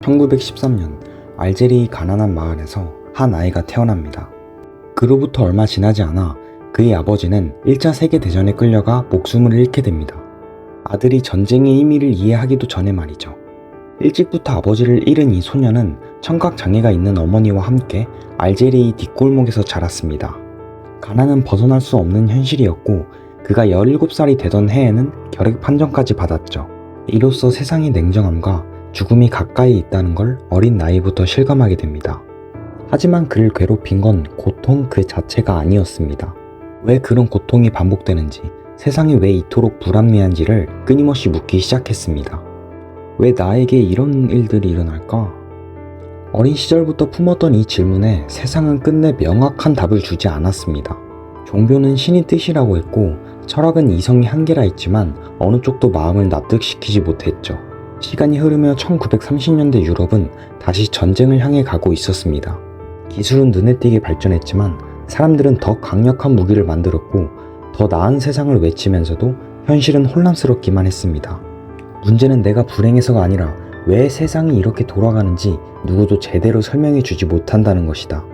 1913년 알제리 가난한 마을에서 한 아이가 태어납니다. 그로부터 얼마 지나지 않아 그의 아버지는 1차 세계대전에 끌려가 목숨을 잃게 됩니다. 아들이 전쟁의 의미를 이해하기도 전에 말이죠. 일찍부터 아버지를 잃은 이 소녀는 청각장애가 있는 어머니와 함께 알제리의 뒷골목에서 자랐습니다. 가난은 벗어날 수 없는 현실이었고 그가 17살이 되던 해에는 결핵 판정까지 받았죠. 이로써 세상의 냉정함과 죽음이 가까이 있다는 걸 어린 나이부터 실감하게 됩니다. 하지만 그를 괴롭힌 건 고통 그 자체가 아니었습니다. 왜 그런 고통이 반복되는지, 세상이 왜 이토록 불합리한지를 끊임없이 묻기 시작했습니다. 왜 나에게 이런 일들이 일어날까? 어린 시절부터 품었던 이 질문에 세상은 끝내 명확한 답을 주지 않았습니다. 종교는 신의 뜻이라고 했고 철학은 이성의 한계라 했지만 어느 쪽도 마음을 납득시키지 못했죠. 시간이 흐르며 1930년대 유럽은 다시 전쟁을 향해 가고 있었습니다. 기술은 눈에 띄게 발전했지만 사람들은 더 강력한 무기를 만들었고 더 나은 세상을 외치면서도 현실은 혼란스럽기만 했습니다. 문제는 내가 불행해서가 아니라 왜 세상이 이렇게 돌아가는지 누구도 제대로 설명해 주지 못한다는 것이다.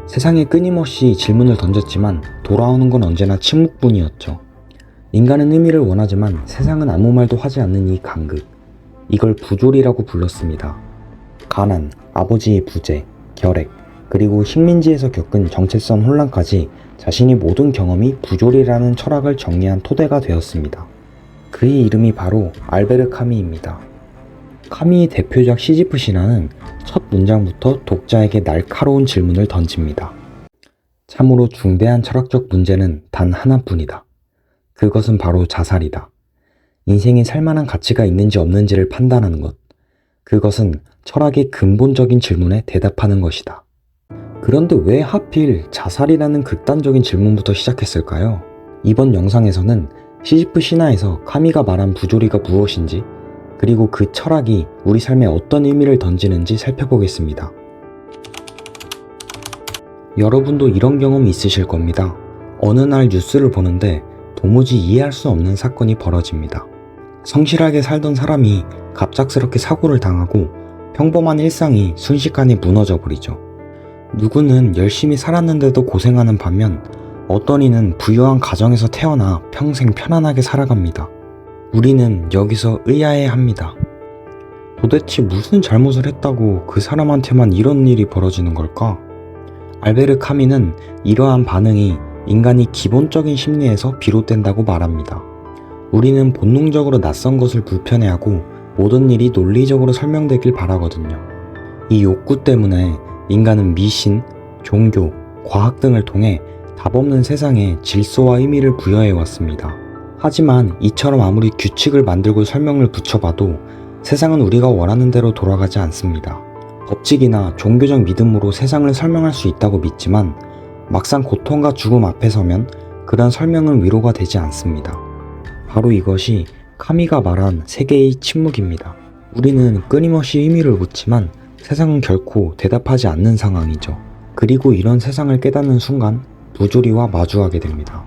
세상에 끊임없이 질문을 던졌지만 돌아오는 건 언제나 침묵뿐이었죠. 인간은 의미를 원하지만 세상은 아무 말도 하지 않는 이 간극. 이걸 부조리라고 불렀습니다. 가난, 아버지의 부재, 결핵, 그리고 식민지에서 겪은 정체성 혼란까지 자신이 모든 경험이 부조리라는 철학을 정리한 토대가 되었습니다. 그의 이름이 바로 알베르 카미입니다. 카미의 대표작 시지프 신화는 첫 문장부터 독자에게 날카로운 질문을 던집니다. 참으로 중대한 철학적 문제는 단 하나뿐이다. 그것은 바로 자살이다. 인생에 살만한 가치가 있는지 없는지를 판단하는 것. 그것은 철학의 근본적인 질문에 대답하는 것이다. 그런데 왜 하필 자살이라는 극단적인 질문부터 시작했을까요? 이번 영상에서는 시지프 신화에서 카미가 말한 부조리가 무엇인지, 그리고 그 철학이 우리 삶에 어떤 의미를 던지는지 살펴보겠습니다. 여러분도 이런 경험이 있으실 겁니다. 어느 날 뉴스를 보는데 도무지 이해할 수 없는 사건이 벌어집니다. 성실하게 살던 사람이 갑작스럽게 사고를 당하고 평범한 일상이 순식간에 무너져 버리죠. 누구는 열심히 살았는데도 고생하는 반면 어떤 이는 부유한 가정에서 태어나 평생 편안하게 살아갑니다. 우리는 여기서 의아해합니다. 도대체 무슨 잘못을 했다고 그 사람한테만 이런 일이 벌어지는 걸까? 알베르 카미는 이러한 반응이 인간이 기본적인 심리에서 비롯된다고 말합니다. 우리는 본능적으로 낯선 것을 불편해하고 모든 일이 논리적으로 설명되길 바라거든요. 이 욕구 때문에 인간은 미신, 종교, 과학 등을 통해 답없는 세상에 질서와 의미를 부여해왔습니다. 하지만 이처럼 아무리 규칙을 만들고 설명을 붙여봐도 세상은 우리가 원하는 대로 돌아가지 않습니다. 법칙이나 종교적 믿음으로 세상을 설명할 수 있다고 믿지만 막상 고통과 죽음 앞에 서면 그런 설명은 위로가 되지 않습니다. 바로 이것이 카미가 말한 세계의 침묵입니다. 우리는 끊임없이 의미를 묻지만 세상은 결코 대답하지 않는 상황이죠. 그리고 이런 세상을 깨닫는 순간 부조리와 마주하게 됩니다.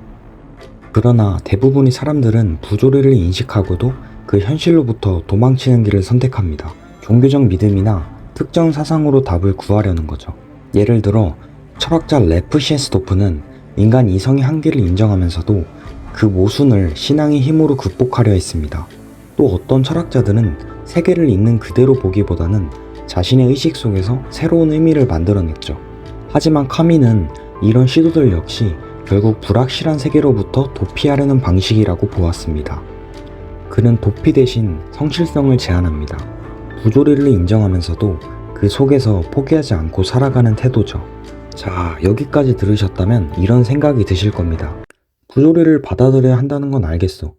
그러나 대부분의 사람들은 부조리를 인식하고도 그 현실로부터 도망치는 길을 선택합니다. 종교적 믿음이나 특정 사상으로 답을 구하려는 거죠. 예를 들어 철학자 레프 시에스도프는 인간 이성의 한계를 인정하면서도 그 모순을 신앙의 힘으로 극복하려 했습니다. 또 어떤 철학자들은 세계를 있는 그대로 보기보다는 자신의 의식 속에서 새로운 의미를 만들어냈죠. 하지만 카미는 이런 시도들 역시 결국 불확실한 세계로부터 도피하려는 방식이라고 보았습니다. 그는 도피 대신 성실성을 제안합니다. 부조리를 인정하면서도 그 속에서 포기하지 않고 살아가는 태도죠. 자, 여기까지 들으셨다면 이런 생각이 드실 겁니다. 부조리를 받아들여야 한다는 건 알겠어.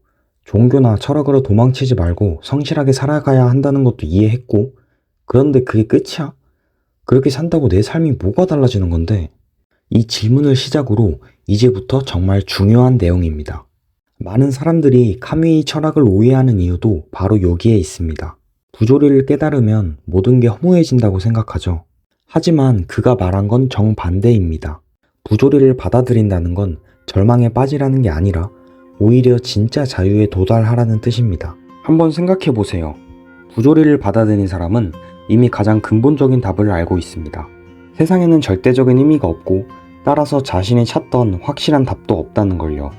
종교나 철학으로 도망치지 말고 성실하게 살아가야 한다는 것도 이해했고, 그런데 그게 끝이야? 그렇게 산다고 내 삶이 뭐가 달라지는 건데? 이 질문을 시작으로 이제부터 정말 중요한 내용입니다. 많은 사람들이 카미의 철학을 오해하는 이유도 바로 여기에 있습니다. 부조리를 깨달으면 모든 게 허무해진다고 생각하죠. 하지만 그가 말한 건 정반대입니다. 부조리를 받아들인다는 건 절망에 빠지라는 게 아니라 오히려 진짜 자유에 도달하라는 뜻입니다. 한번 생각해 보세요. 부조리를 받아들인 사람은 이미 가장 근본적인 답을 알고 있습니다. 세상에는 절대적인 의미가 없고 따라서 자신이 찾던 확실한 답도 없다는 걸요.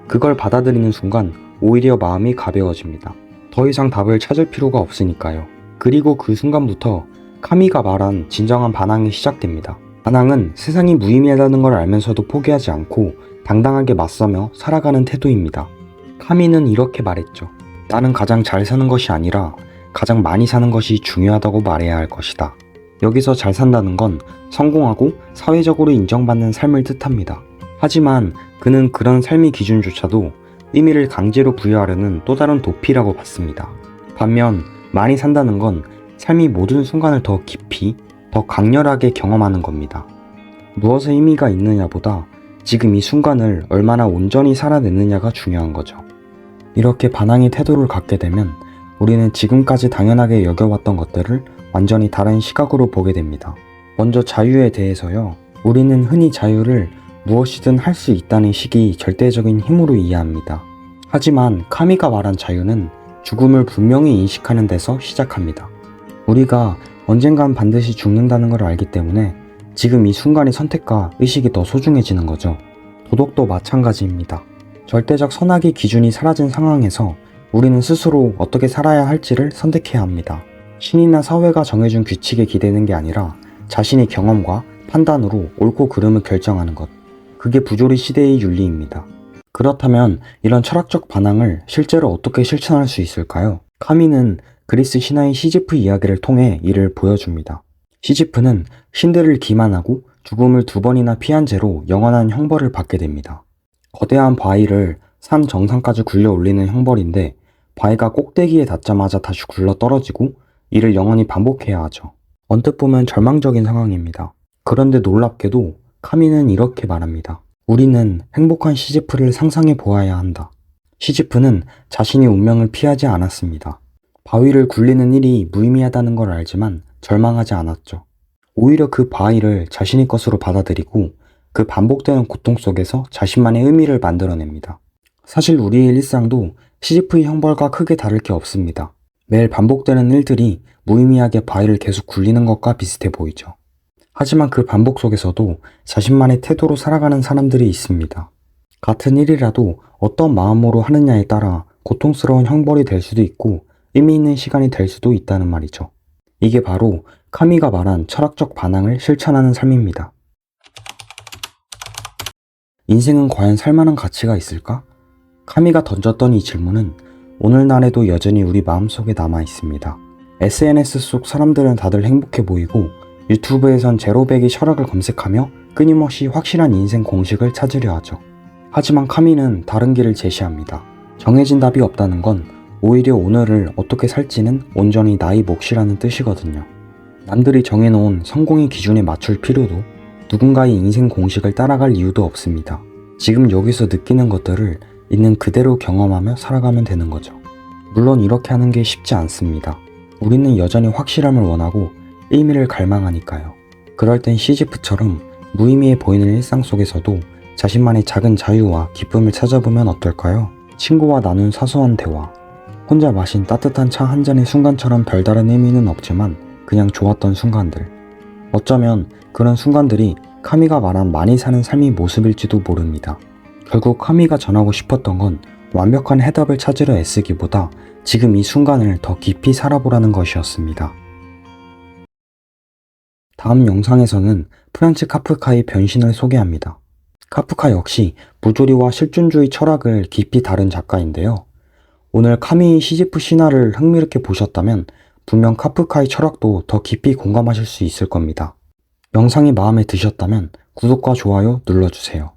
그걸 받아들이는 순간 오히려 마음이 가벼워집니다. 더 이상 답을 찾을 필요가 없으니까요. 그리고 그 순간부터 카미가 말한 진정한 반항이 시작됩니다. 반항은 세상이 무의미하다는 걸 알면서도 포기하지 않고 당당하게 맞서며 살아가는 태도입니다. 카미는 이렇게 말했죠. 나는 가장 잘 사는 것이 아니라 가장 많이 사는 것이 중요하다고 말해야 할 것이다. 여기서 잘 산다는 건 성공하고 사회적으로 인정받는 삶을 뜻합니다. 하지만 그는 그런 삶의 기준조차도 의미를 강제로 부여하려는 또 다른 도피라고 봤습니다. 반면 많이 산다는 건 삶의 모든 순간을 더 깊이, 더 강렬하게 경험하는 겁니다. 무엇에 의미가 있느냐보다 지금 이 순간을 얼마나 온전히 살아냈느냐가 중요한 거죠. 이렇게 반항의 태도를 갖게 되면 우리는 지금까지 당연하게 여겨왔던 것들을 완전히 다른 시각으로 보게 됩니다. 먼저 자유에 대해서요. 우리는 흔히 자유를 무엇이든 할 수 있다는 식이 절대적인 힘으로 이해합니다. 하지만 카미가 말한 자유는 죽음을 분명히 인식하는 데서 시작합니다. 우리가 언젠간 반드시 죽는다는 걸 알기 때문에 지금 이 순간의 선택과 의식이 더 소중해지는 거죠. 도덕도 마찬가지입니다. 절대적 선악의 기준이 사라진 상황에서 우리는 스스로 어떻게 살아야 할지를 선택해야 합니다. 신이나 사회가 정해준 규칙에 기대는 게 아니라 자신의 경험과 판단으로 옳고 그름을 결정하는 것. 그게 부조리 시대의 윤리입니다. 그렇다면 이런 철학적 반항을 실제로 어떻게 실천할 수 있을까요? 카미는 그리스 신화의 시지프 이야기를 통해 이를 보여줍니다. 시지프는 신들을 기만하고 죽음을 2번이나 피한 죄로 영원한 형벌을 받게 됩니다. 거대한 바위를 산 정상까지 굴려 올리는 형벌인데 바위가 꼭대기에 닿자마자 다시 굴러 떨어지고 이를 영원히 반복해야 하죠. 언뜻 보면 절망적인 상황입니다. 그런데 놀랍게도 카미는 이렇게 말합니다. 우리는 행복한 시지프를 상상해 보아야 한다. 시지프는 자신의 운명을 피하지 않았습니다. 바위를 굴리는 일이 무의미하다는 걸 알지만 절망하지 않았죠. 오히려 그 바위를 자신의 것으로 받아들이고 그 반복되는 고통 속에서 자신만의 의미를 만들어냅니다. 사실 우리의 일상도 시지프의 형벌과 크게 다를 게 없습니다. 매일 반복되는 일들이 무의미하게 바위를 계속 굴리는 것과 비슷해 보이죠. 하지만 그 반복 속에서도 자신만의 태도로 살아가는 사람들이 있습니다. 같은 일이라도 어떤 마음으로 하느냐에 따라 고통스러운 형벌이 될 수도 있고 의미 있는 시간이 될 수도 있다는 말이죠. 이게 바로 카미가 말한 철학적 반항을 실천하는 삶입니다. 인생은 과연 살만한 가치가 있을까? 카미가 던졌던 이 질문은 오늘날에도 여전히 우리 마음속에 남아 있습니다. SNS 속 사람들은 다들 행복해 보이고 유튜브에선 제로백의 철학을 검색하며 끊임없이 확실한 인생 공식을 찾으려 하죠. 하지만 카미는 다른 길을 제시합니다. 정해진 답이 없다는 건 오히려 오늘을 어떻게 살지는 온전히 나의 몫이라는 뜻이거든요. 남들이 정해놓은 성공의 기준에 맞출 필요도 누군가의 인생 공식을 따라갈 이유도 없습니다. 지금 여기서 느끼는 것들을 있는 그대로 경험하며 살아가면 되는 거죠. 물론 이렇게 하는 게 쉽지 않습니다. 우리는 여전히 확실함을 원하고 의미를 갈망하니까요. 그럴 땐 시지프처럼 무의미해 보이는 일상 속에서도 자신만의 작은 자유와 기쁨을 찾아보면 어떨까요? 친구와 나눈 사소한 대화, 혼자 마신 따뜻한 차 한 잔의 순간처럼 별다른 의미는 없지만 그냥 좋았던 순간들. 어쩌면 그런 순간들이 카미가 말한 많이 사는 삶의 모습일지도 모릅니다. 결국 카미가 전하고 싶었던 건 완벽한 해답을 찾으려 애쓰기보다 지금 이 순간을 더 깊이 살아보라는 것이었습니다. 다음 영상에서는 프란츠 카프카의 변신을 소개합니다. 카프카 역시 무조리와 실존주의 철학을 깊이 다룬 작가인데요. 오늘 카미의 시지프 신화를 흥미롭게 보셨다면 분명 카프카의 철학도 더 깊이 공감하실 수 있을 겁니다. 영상이 마음에 드셨다면 구독과 좋아요 눌러주세요.